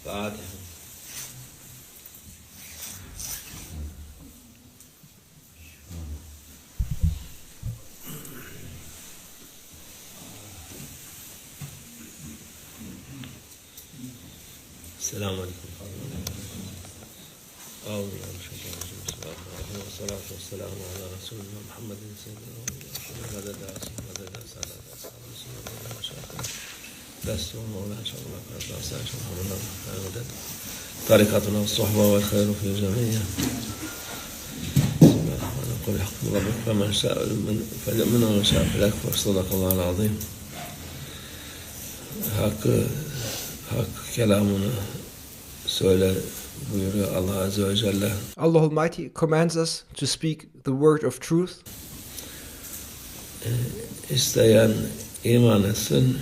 Fatiha. Selamun Aleyküm. أعوذ بالله من الشيطان الرجيم بسم الله الرحمن الرحيم والصلاة والسلام على رسولنا محمد سيدنا مدد مدد سادات أصحاب رسول الله وشاكر دستور مولانا شغلنا فأطلع Sh.Muhammad مدد طريقتنا الصحبة والخير في الجميع بسم الله الرحمن الرحيم قل حكم ربك فمن شاء فليؤمن ومن شاء فليكفر صدق الله العظيم Hak kelamını söyle buyuruyor Allah Azze ve Celle. Allah Almighty commands us to speak the word of truth. İsteyen iman etsin,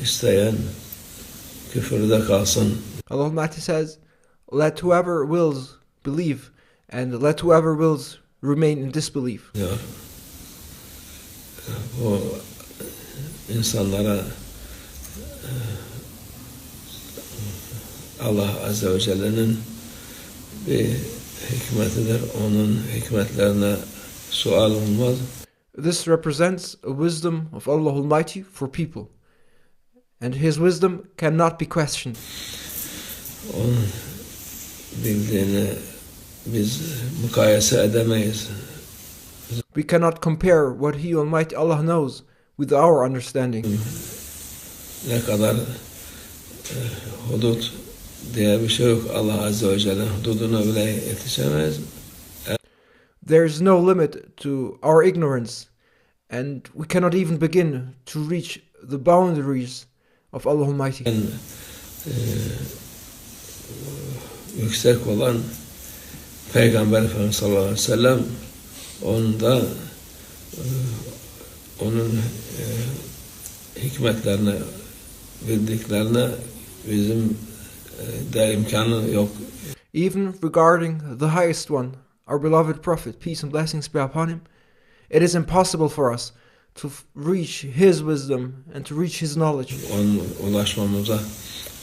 isteyen küfürde kalsın. Allah Almighty says, let whoever wills believe and let whoever wills remain in disbelief. Diyor. Bu insanlara Allah Azze ve Celle'nin bir hikmetidir. Onun hikmetlerine sual olmaz. This represents a wisdom of Allah Almighty for people. And His wisdom cannot be questioned. Onun bildiğini biz mukayese edemeyiz. We cannot compare what He Almighty Allah knows with our understanding. Ne kadar hudut diye bir şey yok. Allah Azze ve Celle hududuna bile yetişemez. There is no limit to our ignorance, and we cannot even begin to reach the boundaries of Allah Almighty. Yüksek olan Peygamber Efendimiz sallallahu aleyhi ve sellem onun hikmetlerine, bildiklerine bizim de imkanı yok. Even regarding the highest one, our beloved Prophet, peace and blessings be upon him, it is impossible for us to reach his wisdom and to reach his knowledge. Ulaşmamıza.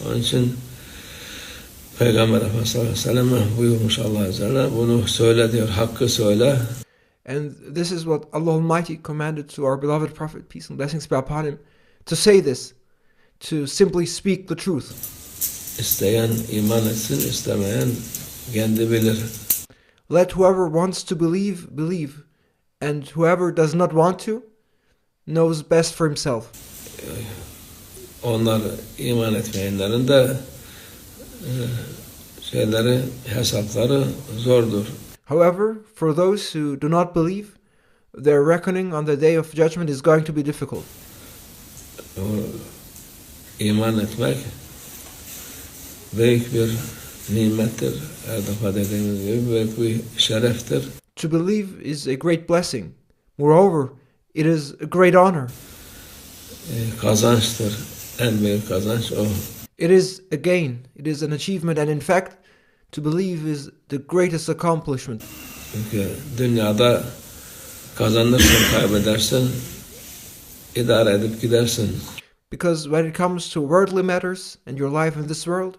Onun için Peygamber Efendimiz sallallahu aleyhi ve sellem buyurmuş Allah üzerine, bunu söyle diyor, hakkı söyle. And this is what Allah Almighty commanded to our beloved Prophet, peace and blessings be upon him, to say this, to simply speak the truth. İsteyen iman etsin, istemeyen kendi bilir. Let whoever wants to believe, believe, and whoever does not want to, knows best for himself. Onlar iman etmeyenlerin de hesapları zordur. However, for those who do not believe, their reckoning on the day of judgment is going to be difficult. İman etmek büyük bir nimettir. Her defa dediğimiz gibi büyük bir şereftir. To believe is a great blessing. Moreover, it is a great honor. Kazançtır. En büyük kazanç o. It is a gain. It is an achievement, and in fact, to believe is the greatest accomplishment. Çünkü dünyada kazanırsın, kaybedersin, idare edip gidersin. Because when it comes to worldly matters and your life in this world,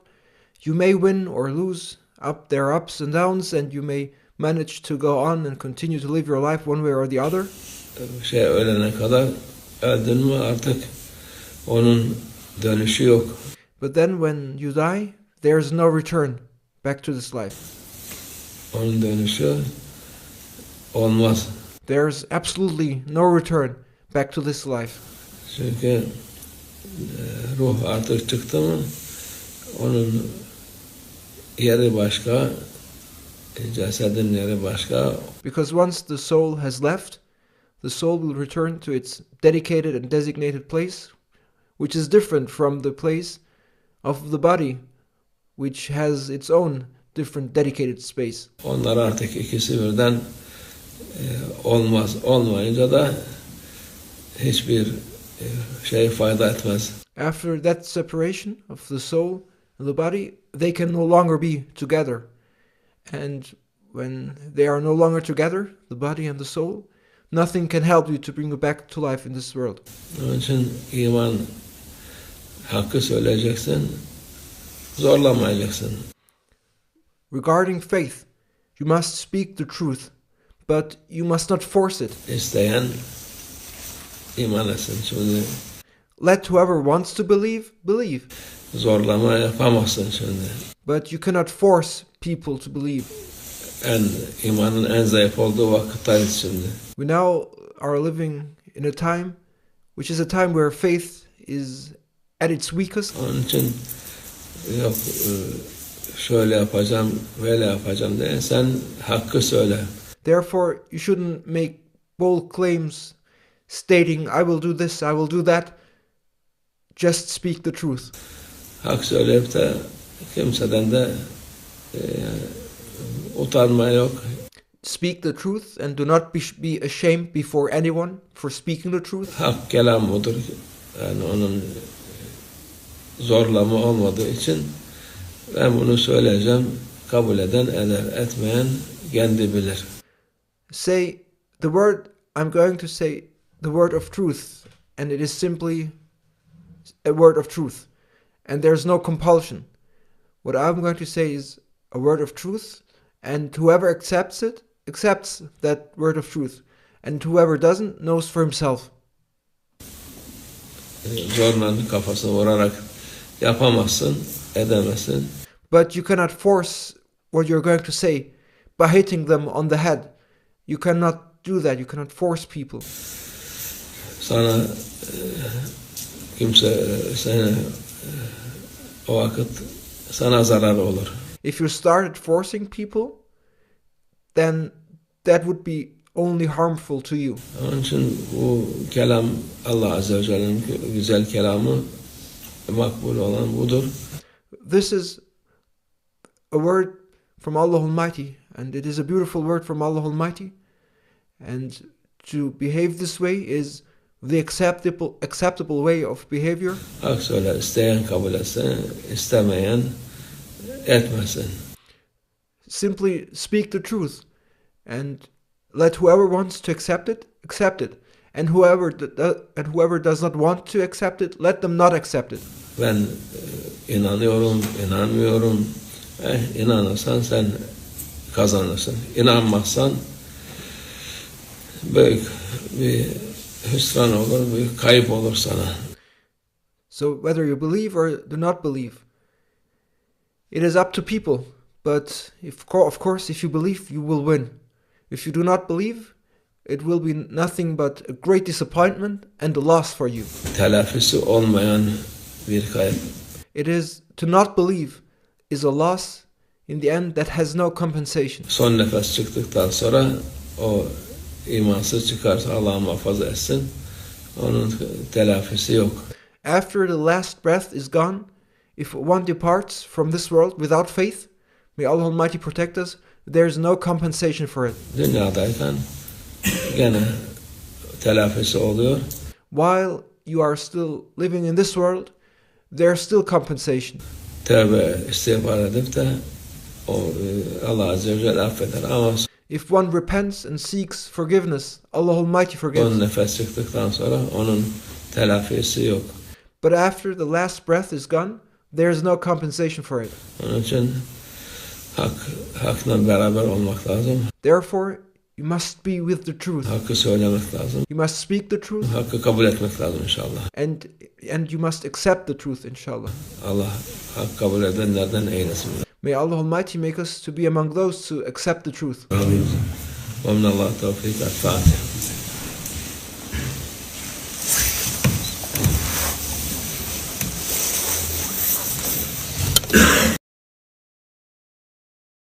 you may win or lose. There are ups and downs, and you may manage to go on and continue to live your life one way or the other. Ölene kadar öldün mü artık onun dönüşü yok. But then when you die, there is no return back to this life. Onun dönüşü olmaz. There is absolutely no return back to this life. Çünkü ruh artık çıktı mı onun yeri başka, cesedin yeri başka. Because once the soul has left, the soul will return to its dedicated and designated place, which is different from the place of the body, which has its own different dedicated space. Onlar artık ikisi birden olmaz. Olmayınca da hiçbir fayda etmez. After that separation of the soul and the body, they can no longer be together. And when they are no longer together, the body and the soul, nothing can help you to bring you back to life in this world. Onun için iman hakkı söyleyeceksin. Zorlamayacaksın. Regarding faith, you must speak the truth, but you must not force it. İsteyen iman etsin. Şimdi Let whoever wants to believe, believe. zorlama yapamazsın şimdi. But you cannot force people to believe. İmanın en zayıf olduğu vakittayız şimdi. We now are living in a time which is a time where faith is at its weakest. Onun için yok şöyle yapacağım, böyle yapacağım diye sen hakkı söyle. Therefore, you shouldn't make bold claims stating, I will do this, I will do that. Just speak the truth. Hak söyleyip de kimseden de utanma yok. Speak the truth and do not be ashamed before anyone for speaking the truth. Hak kelam budur. Yani onun zorlama olmadığı için ben bunu söyleyeceğim. Kabul eden eder, etmeyen kendi bilir. Say the word, I'm going to say the word of truth, and it is simply a word of truth, and there's no compulsion. What I'm going to say is a word of truth, and whoever accepts it, accepts that word of truth, and whoever doesn't knows for himself. Zorla kafasına vurarak yapamazsın, edemezsin. But you cannot force what you're going to say by hitting them on the head. You cannot do that. You cannot force people. Sana kimse seni o vakit sana zarar olur. If you started forcing people, then that would be only harmful to you. Onun için bu kelam Allah Azze ve Celle'nin güzel kelamı makbul olan budur. This is a word from Allah Almighty, and it is a beautiful word from Allah Almighty. And to behave this way is the acceptable way of behavior. Hak söyle, isteyen kabul etsin, istemeyen etmesin. Simply speak the truth, and let whoever wants to accept it, and whoever does not want to accept it, let them not accept it. Ben inanıyorum, inanmıyorum. İnanırsan sen kazanırsın. İnanmazsan büyük bir hüsran olur, büyük kayıp olur sana. So whether you believe or do not believe, it is up to people. But of course, if you believe, you will win. If you do not believe, it will be nothing but a great disappointment and a loss for you. Telafisi olmayan bir kayıp. It is to not believe is a loss in the end that has no compensation. Son nefes çıktıktan sonra o imansız çıkarsa Allah muhafaza etsin. Onun telafisi yok. After the last breath is gone, if one departs from this world without faith, may Allah Almighty protect us, there is no compensation for it. Dünyadayken gene telafisi oluyor. While you are still living in this world, there is still compensation. Tövbe istiğfar edip de Allah Azze ve Celle affeder ama If one repents and seeks forgiveness, Allah Almighty son forgives. nefes çıktıktan sonra onun telafisi yok. But after the last breath is gone, there is no compensation for it. Onun için hakla beraber olmak lazım. Therefore, you must be with the truth. Hakkı söylemek lazım. You must speak the truth, Hakkı kabul etmek lazım inşallah. and you must accept the truth, inshallah. Allah hak kabul edenlerden eylesin. May Allah Almighty make us to be among those to accept the truth. Amin. Ve minallah tevfik. El-Fatiha.